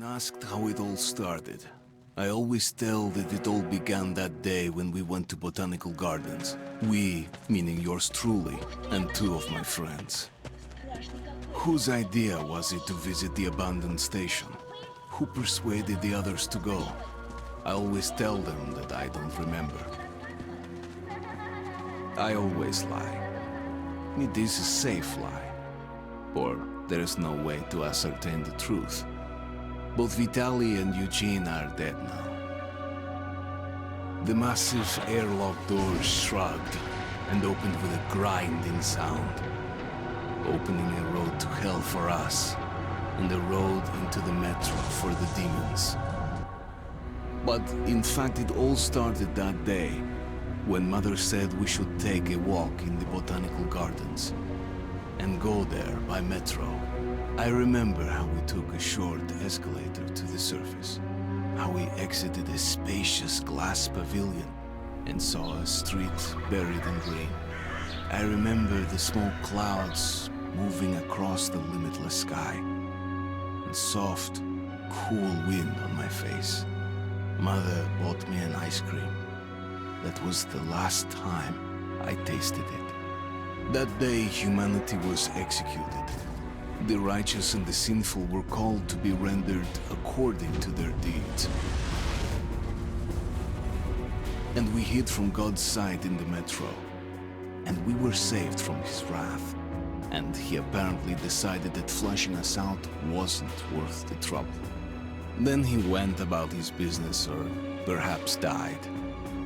When asked how it all started, I always tell that it all began that day when we went to botanical gardens. We, meaning yours truly, and two of my friends. Whose idea was it to visit the abandoned station? Who persuaded the others to go? I always tell them that I don't remember. I always lie. It is a safe lie. Or there is no way to ascertain the truth. Both Vitaly and Eugene are dead now. The massive airlock doors shrugged and opened with a grinding sound, opening a road to hell for us and a road into the metro for the demons. But in fact, it all started that day when Mother said we should take a walk in the botanical gardens and go there by metro. I remember how we took a short escalator to the surface, how we exited a spacious glass pavilion and saw a street buried in green. I remember the smoke clouds moving across the limitless sky and soft, cool wind on my face. Mother bought me an ice cream. That was the last time I tasted it. That day, humanity was executed. The righteous and the sinful were called to be rendered according to their deeds. And we hid from God's sight in the metro. And we were saved from his wrath. And he apparently decided that flushing us out wasn't worth the trouble. Then he went about his business, or perhaps died,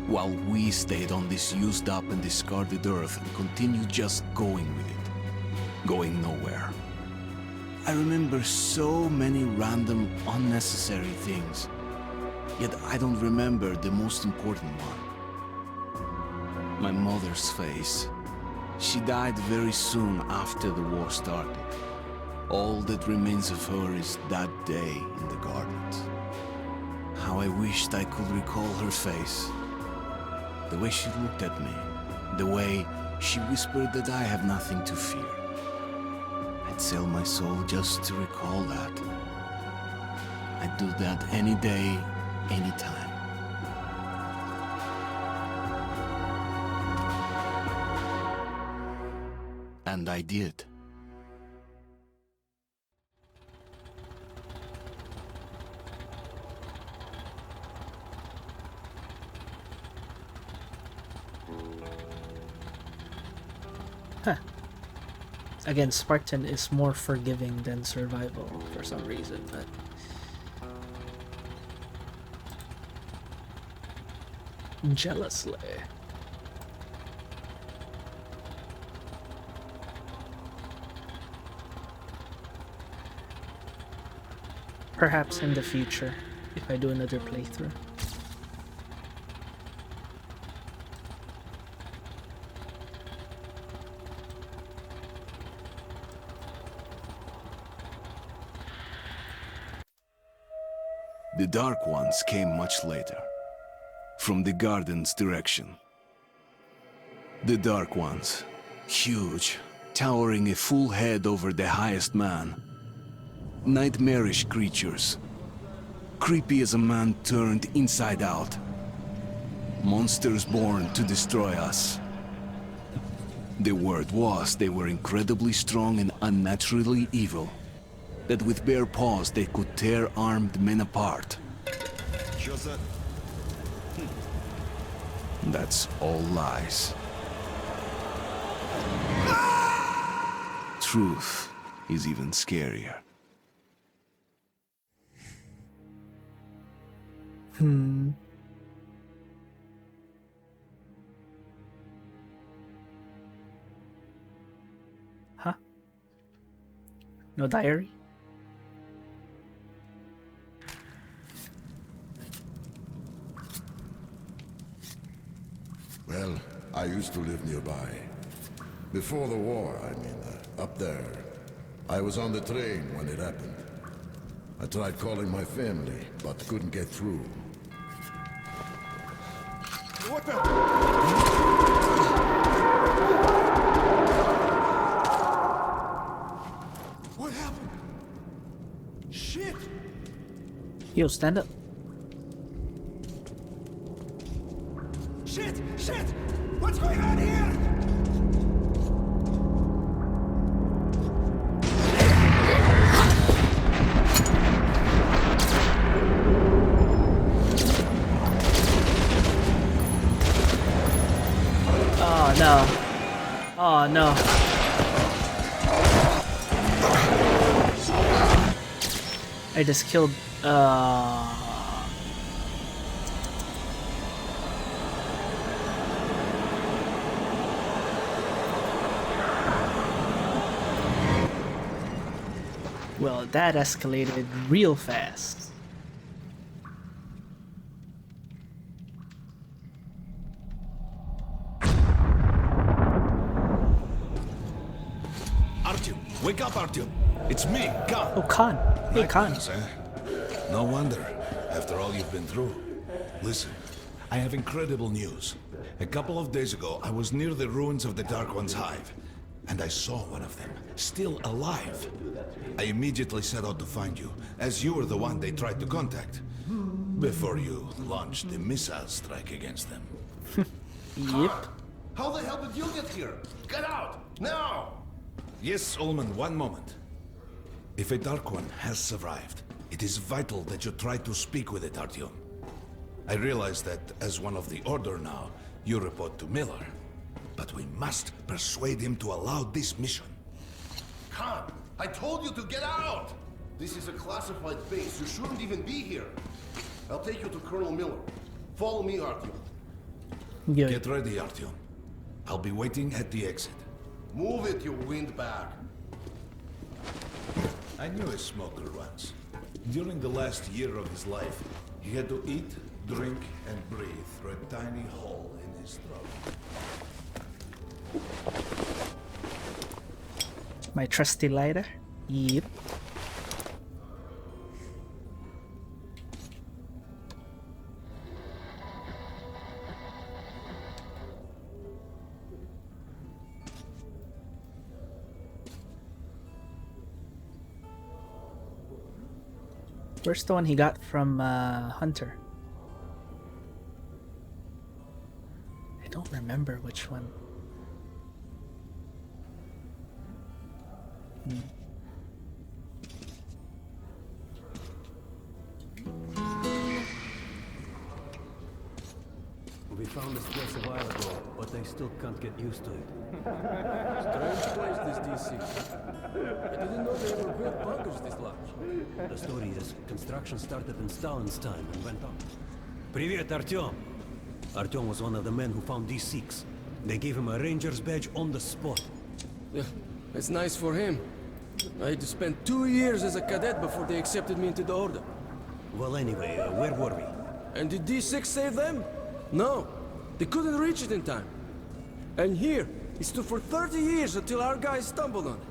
while we stayed on this used up and discarded earth and continued just going with it, going nowhere. I remember so many random, unnecessary things, yet I don't remember the most important one. My mother's face. She died very soon after the war started. All that remains of her is that day in the gardens. How I wished I could recall her face. The way she looked at me. The way she whispered that I have nothing to fear. I'd sell my soul just to recall that. I'd do that any day, any time. And I did. Huh. Again, Spartan is more forgiving than survival for some reason, but jealously. Perhaps in the future, if I do another playthrough. The Dark Ones came much later, from the garden's direction. The Dark Ones, huge, towering a full head over the highest man. Nightmarish creatures, creepy as a man turned inside out. Monsters born to destroy us. The word was they were incredibly strong and unnaturally evil. That with bare paws they could tear armed men apart. That's all lies. Truth is even scarier. Huh? No diary? Well, I used to live nearby. Before the war, I mean, up there. I was on the train when it happened. I tried calling my family, but couldn't get through. What the? What happened? Shit! Yo, stand up. Shit! Shit! What's going on here? Oh no. Oh no. I just killed well, that escalated real fast. Artyom, wake up, Artyom. It's me, Khan. Oh, Khan. Hey, Khan. Nice, eh? No wonder, after all you've been through. Listen, I have incredible news. A couple of days ago, I was near the ruins of the Dark One's hive, and I saw one of them, still alive. I immediately set out to find you, as you were the one they tried to contact, before you launched the missile strike against them. Yep. How the hell did you get here? Get out! Now! Yes, Ullman, one moment. If a Dark One has survived, it is vital that you try to speak with it, Artyom. I realize that, as one of the Order now, you report to Miller. But we must persuade him to allow this mission. Khan, I told you to get out! This is a classified base. You shouldn't even be here. I'll take you to Colonel Miller. Follow me, Artyom. Good. Get ready, Artyom. I'll be waiting at the exit. Move it, you windbag. I knew a smoker once. During the last year of his life, he had to eat, drink, and breathe through a tiny hole in his throat. My trusty lighter. Yep. Where's the one he got from Hunter? I don't remember which one. We found this place a while ago, but I still can't get used to it. Strange place, this D6. I didn't know they ever built bunkers this large. The story is, construction started in Stalin's time and went on. Привет, Artyom! Artyom was one of the men who found D6. They gave him a ranger's badge on the spot. Yeah, it's nice for him. I had to spend 2 years as a cadet before they accepted me into the Order. Well, anyway, where were we? And did D6 save them? No, they couldn't reach it in time. And here, it stood for 30 years until our guys stumbled on it.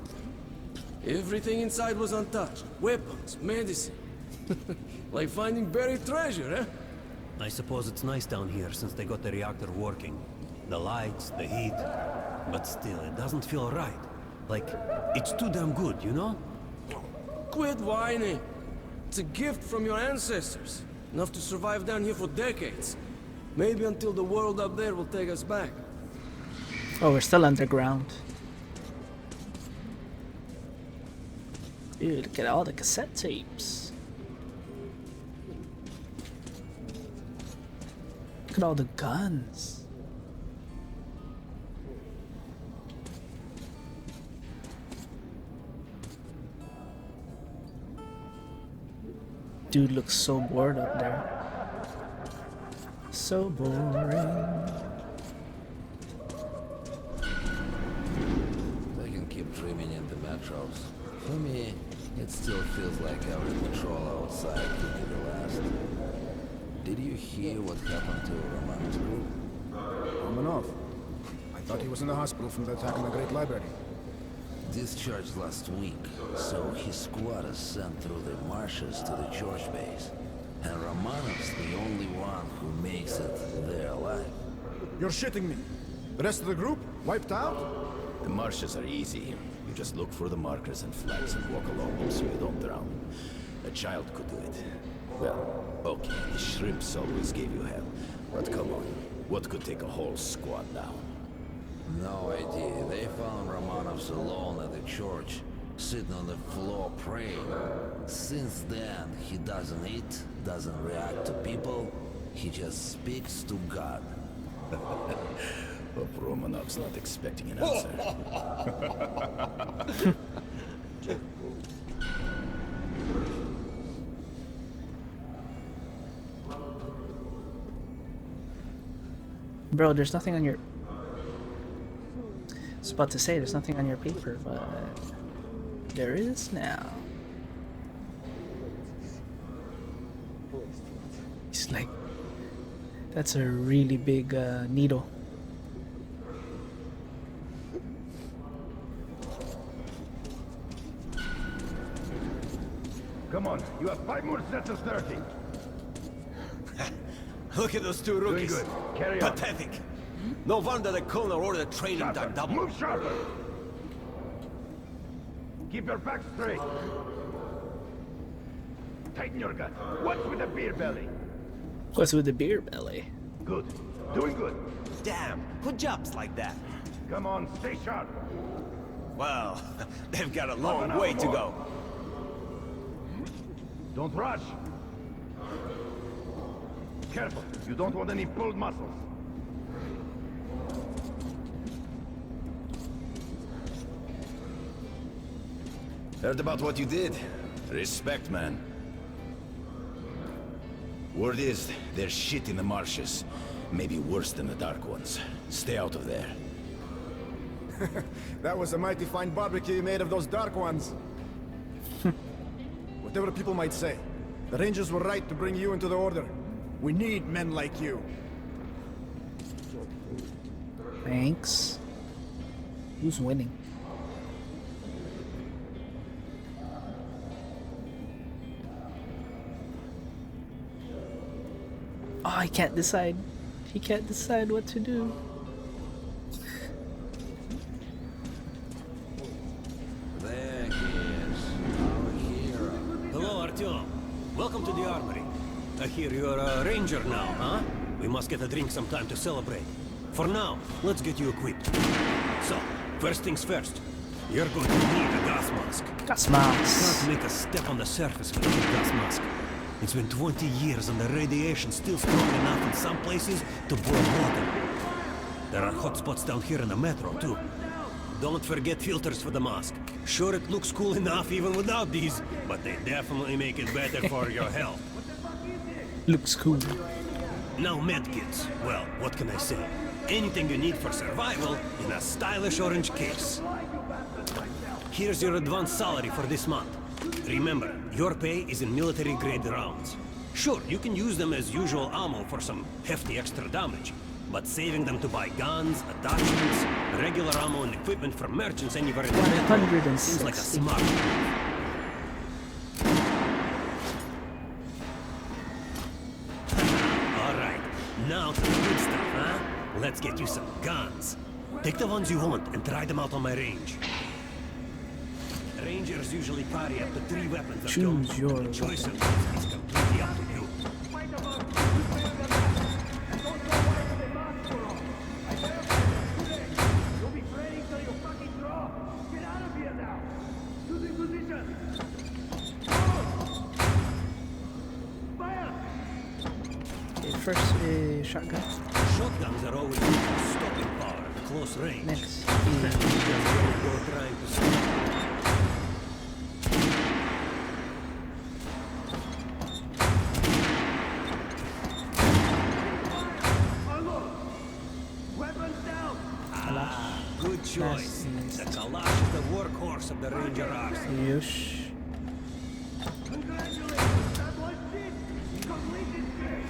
Everything inside was untouched. Weapons, medicine. Like finding buried treasure, eh? I suppose it's nice down here since they got the reactor working. The lights, the heat. But still, it doesn't feel right. Like, it's too damn good, you know? Quit whining. It's a gift from your ancestors. Enough to survive down here for decades. Maybe until the world up there will take us back. Oh, we're still underground. Dude, look at all the cassette tapes. Look at all the guns. Dude looks so bored up there. So boring. They can keep dreaming in the metros. For me, it still feels like every patrol outside could be the last. Did you hear what happened to Roman's group? Romanov. I thought he was in the hospital from the attack on the Great Library. Discharged last week, so his squad is sent through the marshes to the George base. And Romanov's the only one who makes it there alive. You're shitting me. The rest of the group? Wiped out? The marshes are easy. You just look for the markers and flags and walk along them so you don't drown. A child could do it. Well, okay, the shrimps always gave you hell. But come on, what could take a whole squad down? No idea. They found Romanovs alone at the church, sitting on the floor praying. Since then, he doesn't eat, doesn't react to people. He just speaks to God. Hope Romanov's not expecting an answer. Bro, there's nothing on your... I was about to say there's nothing on your paper, but there is now. It's like... That's a really big needle. Come on, you have 5 more sets of 30. Look at those two rookies. Doing good. Carry on. Pathetic. No wonder the colonel ordered training done Sharper. double. Move sharper. Keep your back straight. Tighten your gut. What's with the beer belly? What's with the beer belly? Good. Doing good. Damn, who jumps like that? Come on, stay sharp. Well, they've got a long way to go. Don't rush. Careful, you don't want any pulled muscles. Heard about what you did. Respect, man. Word is, there's shit in the marshes. Maybe worse than the Dark Ones. Stay out of there. That was a mighty fine barbecue you made of those Dark Ones. Whatever people might say, the Rangers were right to bring you into the Order. We need men like you. Thanks. Who's winning? Oh, I can't decide. He can't decide what to do. There he is, our hero. Hello, Artyom. Welcome to the armory. I hear you're a ranger now, huh? We must get a drink sometime to celebrate. For now, let's get you equipped. So, first things first. You're going to need a gas mask. Gas mask. Can't make a step on the surface without a gas mask. It's been 20 years and the radiation's still strong enough in some places to boil water. There are hot spots down here in the metro, too. Don't forget filters for the mask. Sure, it looks cool enough even without these, but they definitely make it better for your health. Looks cool. Now medkits. Well, what can I say? Anything you need for survival in a stylish orange case. Here's your advance salary for this month. Remember, your pay is in military-grade rounds. Sure, you can use them as usual ammo for some hefty extra damage, but saving them to buy guns, attachments, regular ammo and equipment for merchants anywhere in the metro seems like a smart move. Alright, now to the good stuff, huh? Let's get you some guns. Take the ones you want and try them out on my range. Rangers usually carry up to 3 weapons. Choose your the choice of these is completely up to you. Okay, first shotgun. Shotguns are always stopping power at close range. Next. You're trying to stop. Good choice. Nice. The Kalash is the workhorse of the Ranger army. Yush. Congratulations, that was it! Completed it!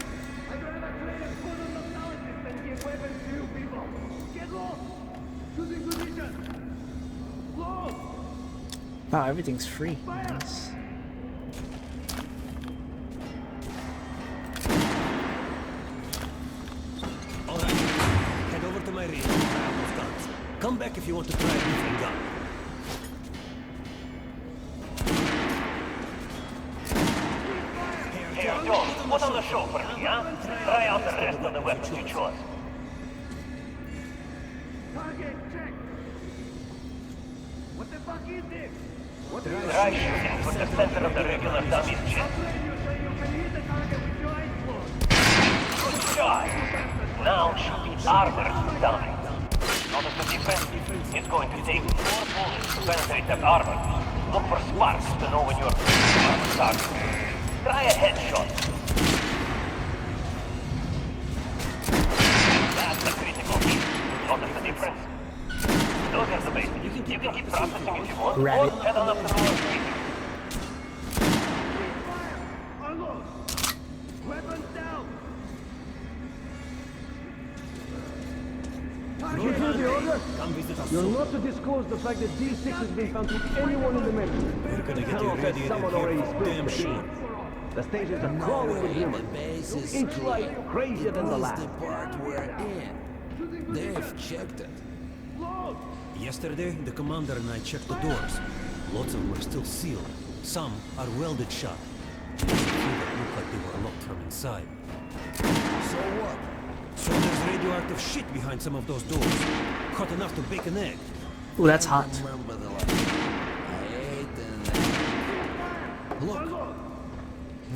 I'd rather trade a foot on the palaces than give weapons to you people! Get lost! Choosing position! Lost! Wow, everything's free. Nice. Alright, head over to my range and grab those guns. Come back if you want to try a different gun. Artyom, put on the show for me, huh? Try out the rest of the weapons you chose. Target check. What the fuck is this? Try shooting for the center of the regular dummy's chest. Good shot. Now shoot the armor dummy. Notice the difference? It's going to take 4 bullets to penetrate that armor. Look for sparks to know when you're on the target. Try a headshot. That's the critical hit. Notice the difference? Those are the basics. You can keep processing if you want, or head on up to the wall. Unload! Weapons down! You hear the order? You're not to disclose the fact that D6 has been found to anyone in the metro. We're gonna get you ready in here, damn sure. The stations are crawling with humans. Each life crazier than the last. The part we're in. They've checked it. Yesterday, the commander and I checked the doors. Lots of them are still sealed. Some are welded shut. There's a few that look like they were locked from inside. So what? So there's radioactive shit behind some of those doors. Hot enough to bake an egg. Ooh, that's hot. Remember the last I ate and look,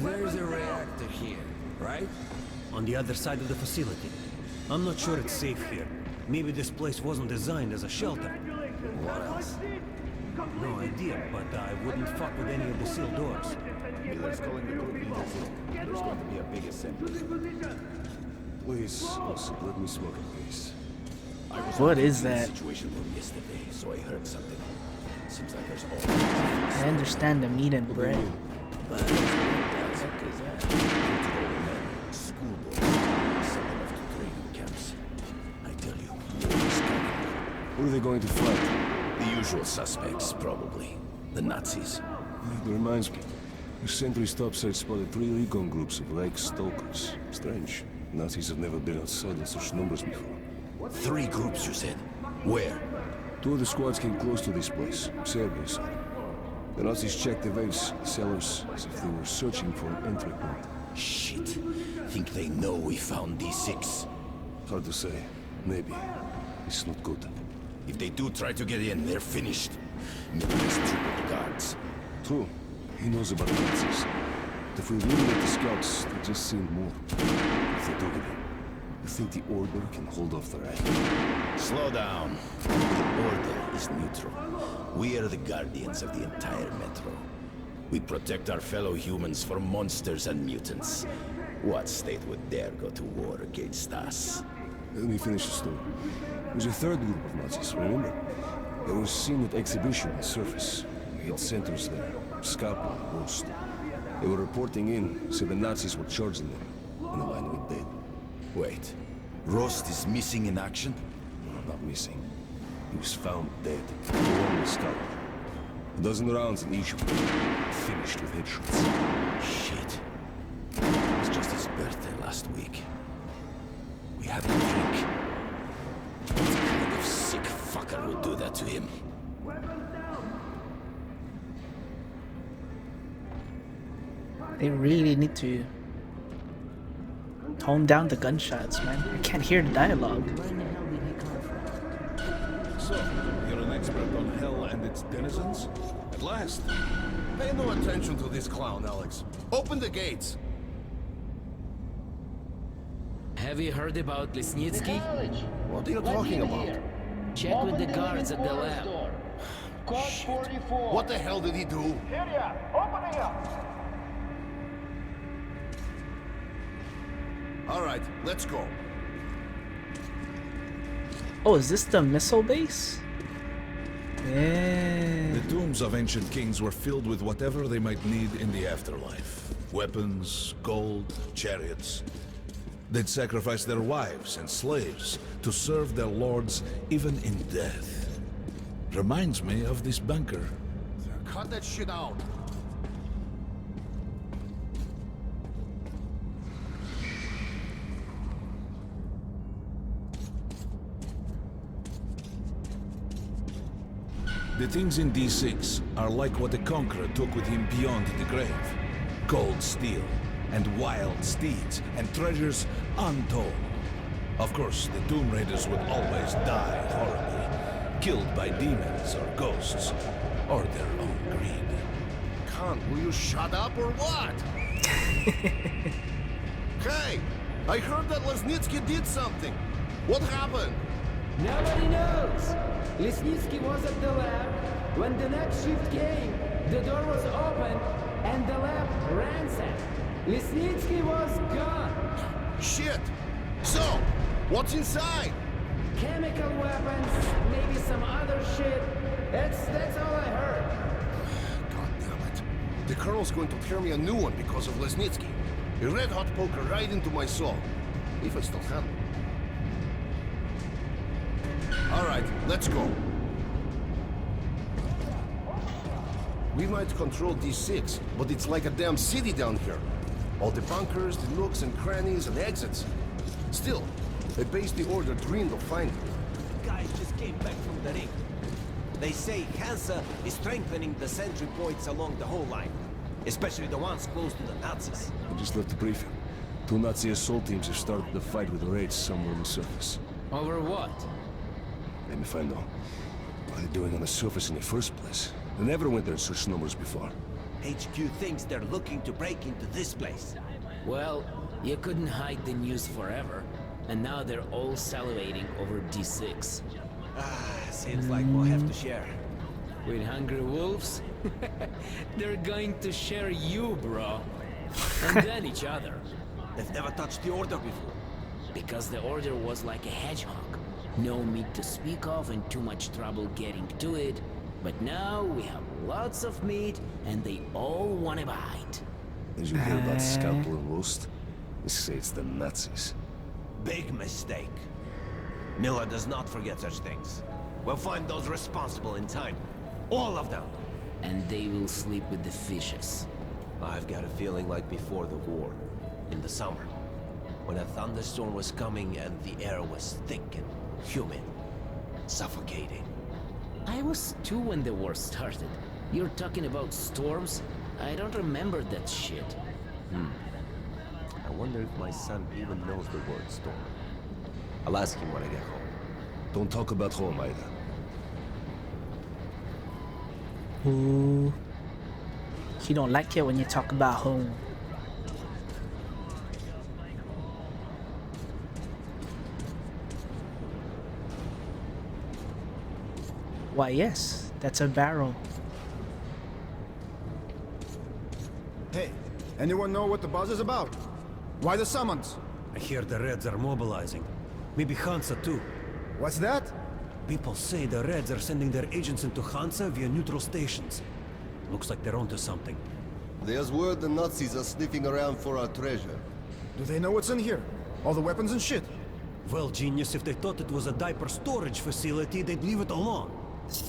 there's a reactor here, right? On the other side of the facility. I'm not sure it's safe here. Maybe this place wasn't designed as a shelter. What else? No idea, but I wouldn't fuck with any of the sealed doors. Miller's calling the group leaders in. There's going to be a big assembly. Please, also, let me smoke in peace. What is that? Situation room yesterday, so I heard something. Seems like there's all. I understand the meat and bread. Schoolboys, sending off to training camps. I tell you, war is coming. Who are they going to fight? The usual suspects, probably. The Nazis. It reminds me. The sentry's topside spotted 3 recon groups of Lake Stalkers. Strange. Nazis have never been outside in such numbers before. 3 groups, you said? Where? 2 of the squads came close to this place, Sergei's. The Nazis checked the waves, cellars, as if they were searching for an entry point. Shit. Think they know we found D6? Hard to say. Maybe. It's not good. If they do try to get in, they're finished. Miller has tripled the guards. True. He knows about Nazis. But if we really let the scouts, they just seen more. If they do get in, you think the Order can hold off the right? Slow down. The Order is neutral. We are the guardians of the entire metro. We protect our fellow humans from monsters and mutants. What state would dare go to war against us? Let me finish the story. There's a 3rd group of Nazis, remember? They were seen at exhibition on surface. We had centers there. Scalpel, Roast. They were reporting in, said the Nazis were charging them. And the line went dead. Wait. Rost is missing in action? No, not missing. He was found dead. Along the scalpel. A dozen rounds in each one. Finished with headshots. Shit. It was just his birthday last week. We have a drink. What kind of sick fucker would do that to him? They really need to tone down the gunshots, man. I can't hear the dialogue. So, you're an expert on hell and its denizens? At last. Pay no attention to this clown, Alex. Open the gates. Have you heard about Lesnitsky? What are you talking about? Check with the guards at the lab. Shit. What the hell did he do? Opening up! All right, let's go. Oh, is this the missile base? Yeah. The tombs of ancient kings were filled with whatever they might need in the afterlife. Weapons, gold, chariots. They'd sacrifice their wives and slaves to serve their lords even in death. Reminds me of this bunker. Cut that shit out. The things in D6 are like what the Conqueror took with him beyond the grave. Cold steel, and wild steeds, and treasures untold. Of course, the Tomb Raiders would always die horribly, killed by demons or ghosts, or their own greed. Khan, will you shut up or what? Hey, I heard that Lesnitsky did something. What happened? Nobody knows. Lesnitsky was at the lab. When the next shift came, the door was open and the lab ransacked. Lesnitsky was gone. Shit! So, what's inside? Chemical weapons, maybe some other shit. That's all I heard. God damn it. The Colonel's going to tear me a new one because of Lesnitsky. A red-hot poker right into my soul. If I still have it. Alright, let's go. We might control D6, but it's like a damn city down here. All the bunkers, the nooks and crannies and exits. Still, a base the Order dreamed of finding. Guys just came back from the ring. They say Hansa is strengthening the sentry points along the whole line, especially the ones close to the Nazis. I just left the briefing. 2 Nazi assault teams have started the fight with the raids somewhere on the surface. Over what? Let me find out. What are they doing on the surface in the first place? They never went there in such numbers before. HQ thinks they're looking to break into this place. Well, you couldn't hide the news forever, and now they're all salivating over D6. Seems like we'll have to share. With hungry wolves? They're going to share you, bro. And then each other. They've never touched the Order before. Because the Order was like a hedgehog. No meat to speak of and too much trouble getting to it. But now we have lots of meat and they all want to bite. Did you hear about Scalpel and Roast? They say it's the Nazis. Big mistake. Miller does not forget such things. We'll find those responsible in time. All of them. And they will sleep with the fishes. I've got a feeling like before the war. In the summer. When a thunderstorm was coming and the air was thick and humid. Suffocating. I was 2 when the war started. You're talking about storms? I don't remember that shit. I wonder if my son even knows the word storm. I'll ask him when I get home. Don't talk about home either. Ooh. He don't like it when you talk about home. Why, yes, that's a barrel. Hey, anyone know what the buzz is about? Why the summons? I hear the Reds are mobilizing. Maybe Hansa too. What's that? People say the Reds are sending their agents into Hansa via neutral stations. Looks like they're onto something. There's word the Nazis are sniffing around for our treasure. Do they know what's in here? All the weapons and shit? Well, genius, if they thought it was a diaper storage facility, they'd leave it alone.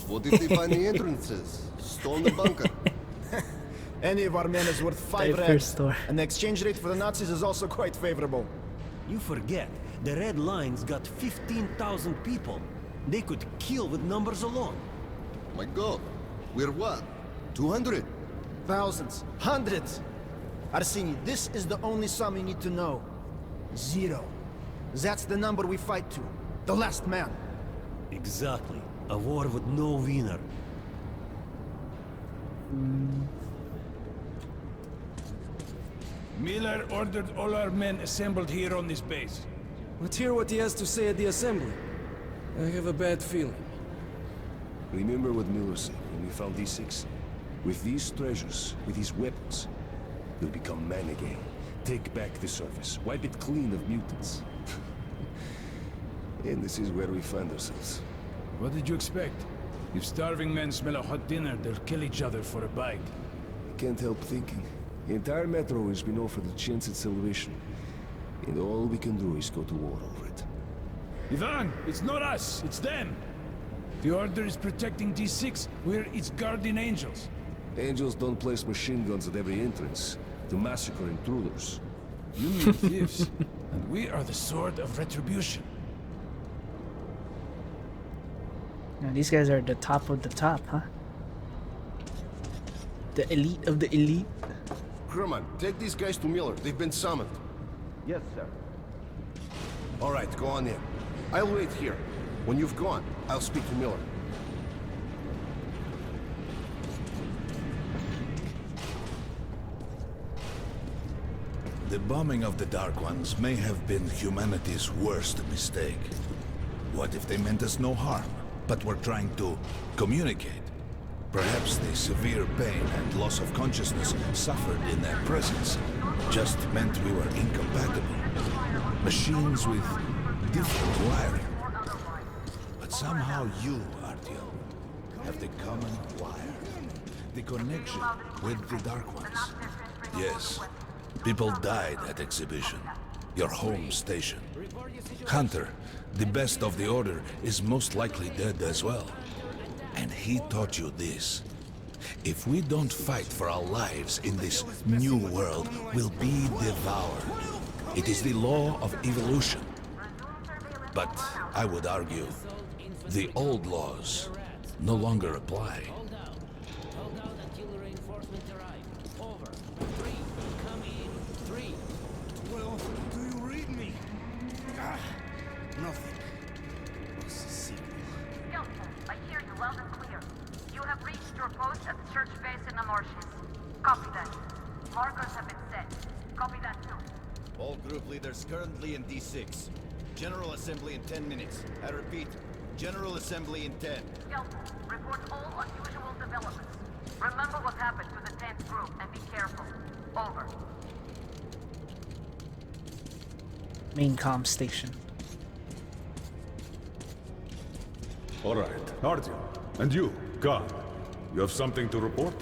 What if they find the entrances? Storm the bunker. Any of our men is worth 5 Diaper reds, store. and the exchange rate for the Nazis is also quite favorable. You forget, the Red Line's got 15,000 people. They could kill with numbers alone. My God, we're what? 200? Thousands, hundreds. Arseny, this is the only sum you need to know. 0. That's the number we fight to. The last man. Exactly. A war with no winner. Miller ordered all our men assembled here on this base. Let's hear what he has to say at the assembly. I have a bad feeling. Remember what Miller said when we found D6? With these treasures, with these weapons, we'll become men again. Take back the surface, wipe it clean of mutants. And this is where we find ourselves. What did you expect? If starving men smell a hot dinner, they'll kill each other for a bite. I can't help thinking. The entire metro has been offered a chance at salvation. And all we can do is go to war over it. Ivan, it's not us, it's them. The Order is protecting D6. We're its guardian angels. Angels don't place machine guns at every entrance to massacre intruders. You mean thieves, and we are the sword of retribution. Now these guys are the top of the top, huh? The elite of the elite. Kerman, take these guys to Miller. They've been summoned. Yes, sir. All right, go on in. I'll wait here. When you've gone, I'll speak to Miller. The bombing of the Dark Ones may have been humanity's worst mistake. What if they meant us no harm, but were trying to communicate? Perhaps the severe pain and loss of consciousness suffered in their presence just meant we were incompatible. Machines with different wiring. But somehow you, Artyom, have the common wire. The connection with the Dark Ones. Yes. People died at Exhibition, your home station. Hunter, the best of the Order, is most likely dead as well. And he taught you this. If we don't fight for our lives in this new world, we'll be devoured. It is the law of evolution. But I would argue, the old laws no longer apply. Nothing. What's the secret? I hear you loud and clear. You have reached your post at the church base in the marshes. Copy that. Markers have been set. Copy that too. All group leaders currently in D6. General Assembly in 10 minutes. I repeat, General Assembly in 10. Skeleton, report all unusual developments. Remember what happened to the 10th group and be careful. Over. Main comm station. All right, Artyom. And you, Khan. You have something to report?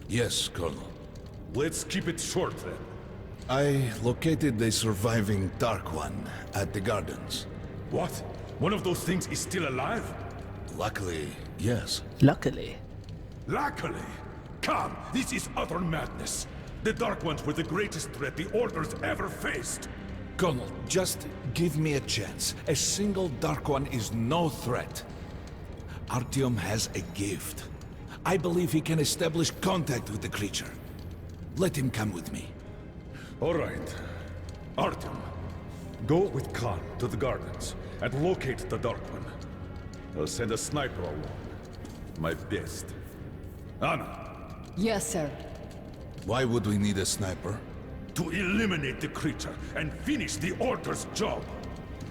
Yes, Colonel. Let's keep it short, then. I located the surviving Dark One at the gardens. What? One of those things is still alive? Luckily, yes. Luckily. Luckily? Come, this is utter madness. The Dark Ones were the greatest threat the Order's ever faced. Colonel, just give me a chance. A single Dark One is no threat. Artyom has a gift. I believe he can establish contact with the creature. Let him come with me. All right. Artyom, go with Khan to the gardens and locate the Dark One. I'll send a sniper along. My best. Anna. Yes, sir. Why would we need a sniper? To eliminate the creature and finish the Order's job.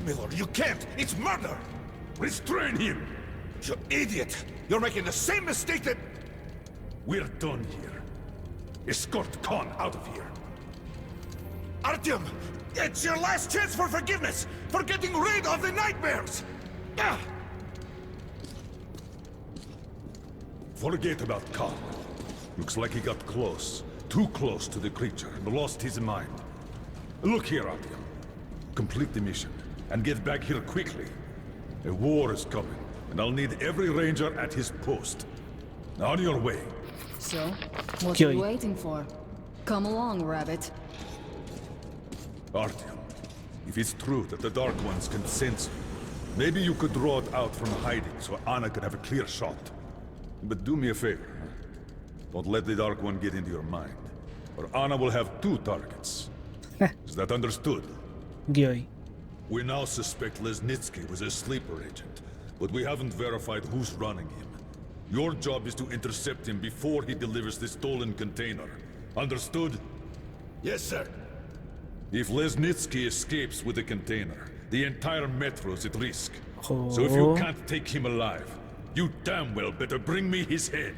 Miller, you can't! It's murder! Restrain him! You idiot! You're making the same mistake that... We're done here. Escort Khan out of here. Artyom! It's your last chance for forgiveness! For getting rid of the nightmares! Ah! Forget about Khan. Looks like he got close. Too close to the creature and lost his mind. Look here, Artyom. Complete the mission and get back here quickly. A war is coming, and I'll need every ranger at his post. On your way. So, what are you waiting for? Come along, Rabbit. Artyom, if it's true that the Dark Ones can sense you, maybe you could draw it out from hiding so Anna can have a clear shot. But do me a favor. Don't let the Dark One get into your mind, or Anna will have two targets. Is that understood? Jeudy. We now suspect Lesnitsky was a sleeper agent, but we haven't verified who's running him. Your job is to intercept him before he delivers the stolen container. Understood? Yes, sir. If Lesnitsky escapes with the container, the entire metro's at risk. Oh. So if you can't take him alive, you damn well better bring me his head.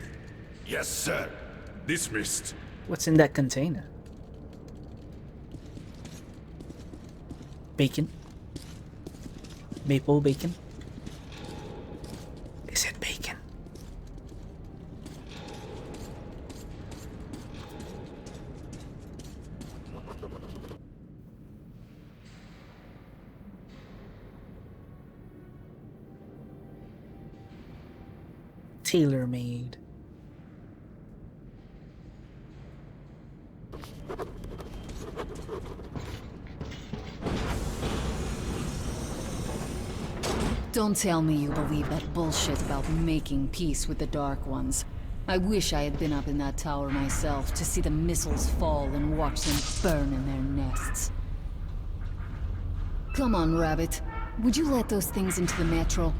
Yes, sir. Dismissed. What's in that container? Bacon? Maple bacon? Is it bacon? Tailor-made. Don't tell me you believe that bullshit about making peace with the Dark Ones. I wish I had been up in that tower myself to see the missiles fall and watch them burn in their nests. Come on, Rabbit. Would you let those things into the metro?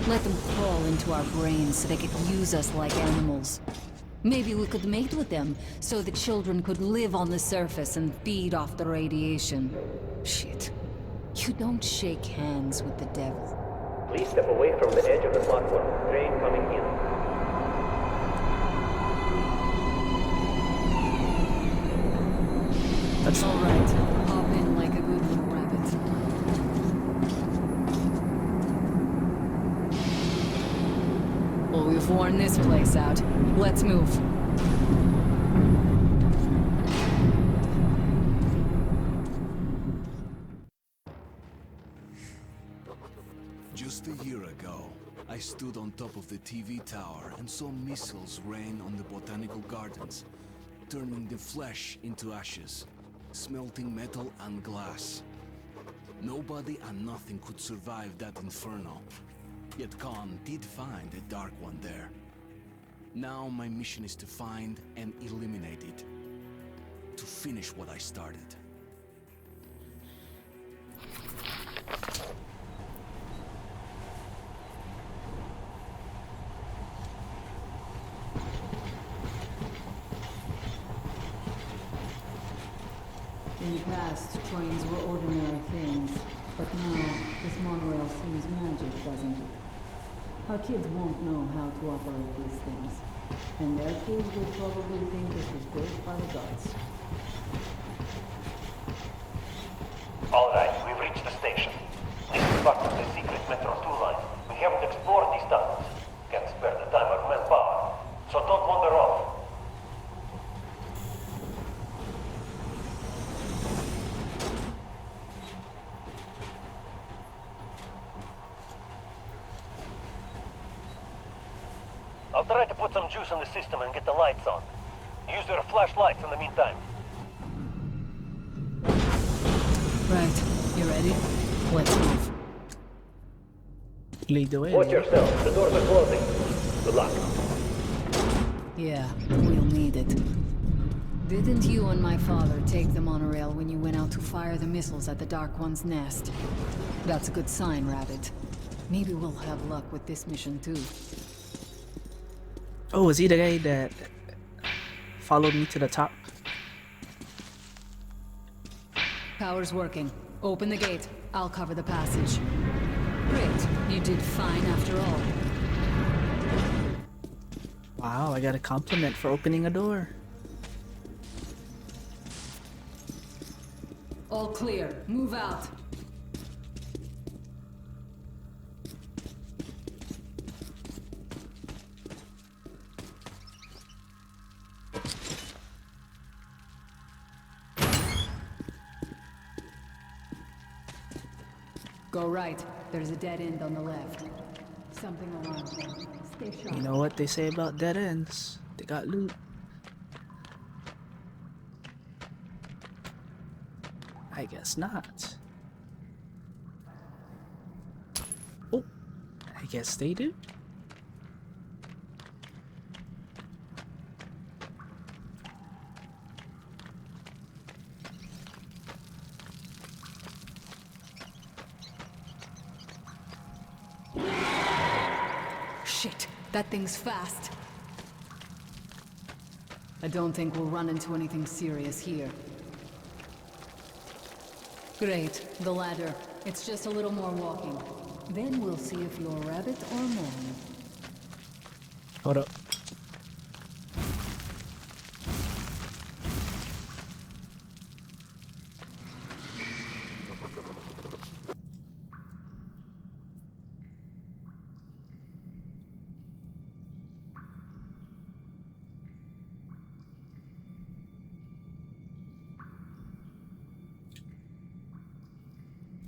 Let them crawl into our brains so they could use us like animals. Maybe we could mate with them, so the children could live on the surface and feed off the radiation. Shit. You don't shake hands with the devil. Please step away from the edge of the platform. Train coming in. That's all right. Hop in like a good little rabbit. Well, we've worn this place out. Let's move. Just a year ago, I stood on top of the TV tower and saw missiles rain on the botanical gardens, turning the flesh into ashes, smelting metal and glass. Nobody and nothing could survive that inferno. Yet Khan did find a Dark One there. Now my mission is to find and eliminate it. To finish what I started. In the past, trains were ordinary things, but now this monorail seems magic, doesn't it? Our kids won't know how to operate these things, and their kids will probably think this was built by the gods. All right, we've reached the station. This is part of the secret Metro 2 line. We haven't explored these tunnels. Can't spare the time or manpower, so don't wander off. I'll try to put some juice in the system and get the lights on. Use your flashlights in the meantime. Right, you ready? Let's move. Lead the way. Watch yourself, the doors are closing. Good luck. Yeah, we'll need it. Didn't you and my father take the monorail when you went out to fire the missiles at the Dark One's nest? That's a good sign, Rabbit. Maybe we'll have luck with this mission too. Oh, is he the guy that followed me to the top? Power's working. Open the gate. I'll cover the passage. Great. You did fine after all. Wow, I got a compliment for opening a door. All clear. Move out. Go right. There's a dead end on the left. Something alarmed me. Stay sharp. You know what they say about dead ends? They got loot. I guess not. Oh, I guess they do. Shit, that thing's fast. I don't think we'll run into anything serious here. Great, the ladder. It's just a little more walking. Then we'll see if you're rabbit or man. Hold up.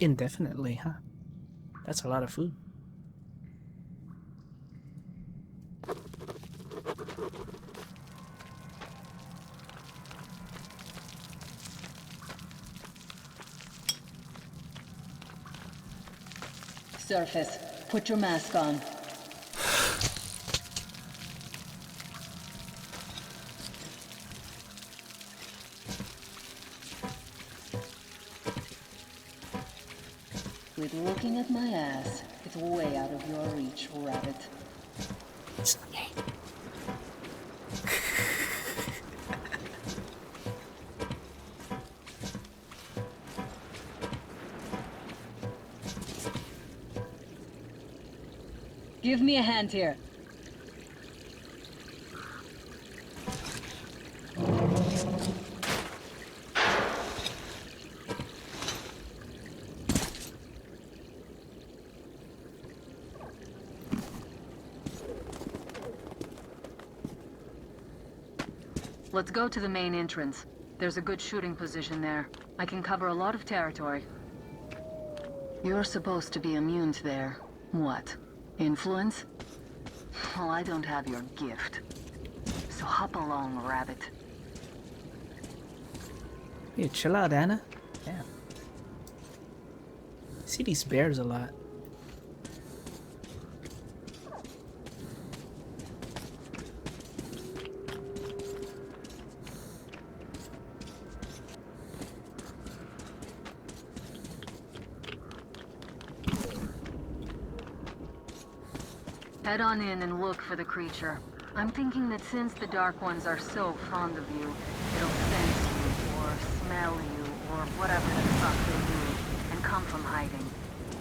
Indefinitely, huh? That's a lot of food. Surface, put your mask on. Quit looking at my ass. It's way out of your reach, rabbit. It's okay. Give me a hand here. Let's go to the main entrance. There's a good shooting position there. I can cover a lot of territory. You're supposed to be immune to their... what? Influence? Well, I don't have your gift. So hop along, rabbit. Hey, chill out, Anna. Damn. I see these bears a lot. Head on in and look for the creature. I'm thinking that since the Dark Ones are so fond of you, it'll sense you, or smell you, or whatever the fuck they do, and come from hiding.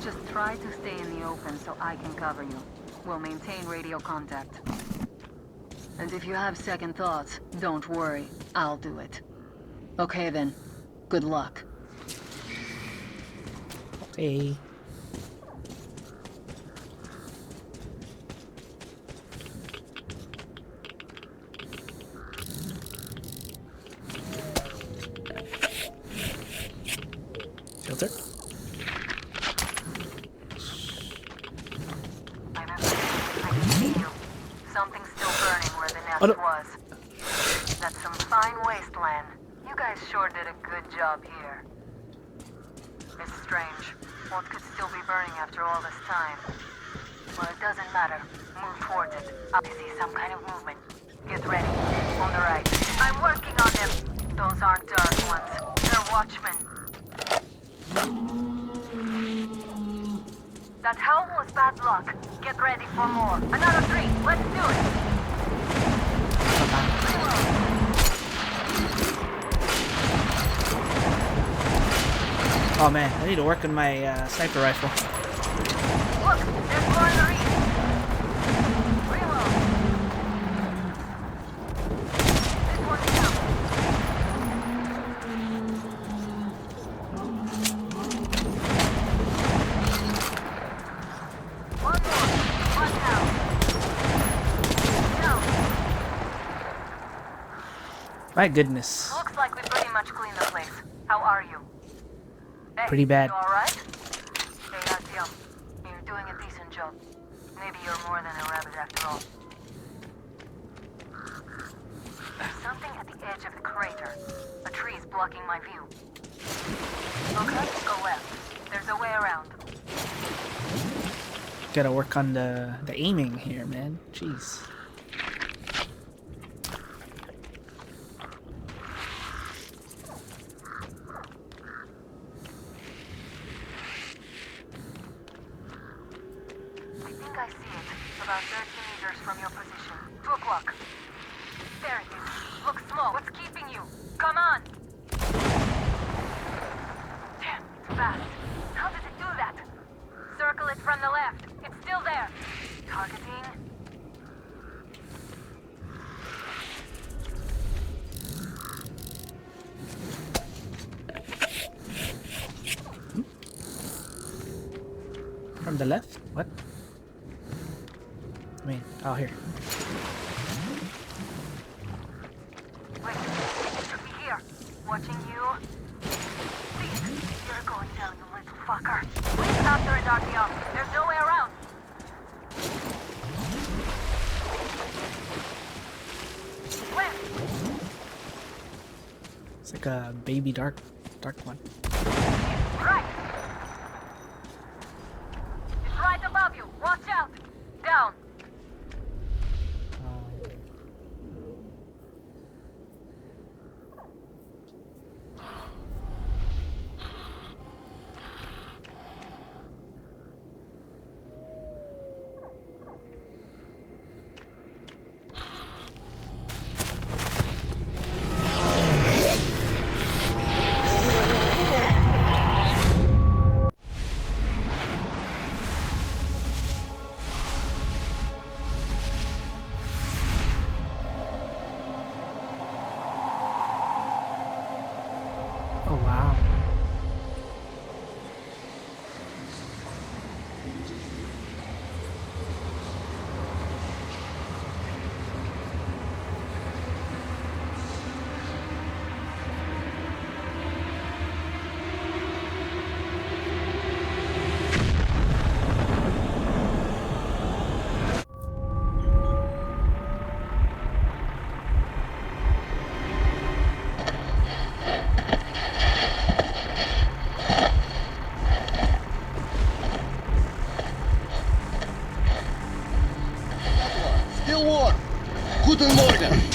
Just try to stay in the open so I can cover you. We'll maintain radio contact. And if you have second thoughts, don't worry. I'll do it. Okay then. Good luck. Okay. Filter. I can see you. Something's still burning where the nest was. That's some fine wasteland. You guys sure did a good job here. It's strange. What could still be burning after all this time? Well, it doesn't matter. Move towards it. I see some kind of movement. Get ready. On the right. I'm working on them. Those aren't dark ones. They're watchmen. That helm was bad luck. Get ready for more. Another 3. Let's do it. Oh man, I need to work on my sniper rifle. Look, there's more in the reef. Reload. This one's down. One more. One down. Down. My goodness. Looks like we pretty much cleaned the place. How are you? Hey, Pretty bad. You alright? Hey, Artyom. You're doing a decent job. Maybe you're more than a rabbit after all. There's something at the edge of the crater. A tree's blocking my view. Okay, go left. There's a way around. Gotta work on the aiming here, man. Jeez. I think I see it. About 30 meters from your position. 2 o'clock. There it is. Looks small. What's keeping you? Come on! Damn, it's fast. How did it do that? Circle it from the left. It's still there. Targeting. From the left? What? I mean, oh, here. Wait, it should be here. Watching you. Please, you're going down, you little fucker. Please after it, Artyom. There's no way around. Left. It's like a baby dark one. Right. It's right above you. Watch out. Down. Oh wow. Guten Morgen.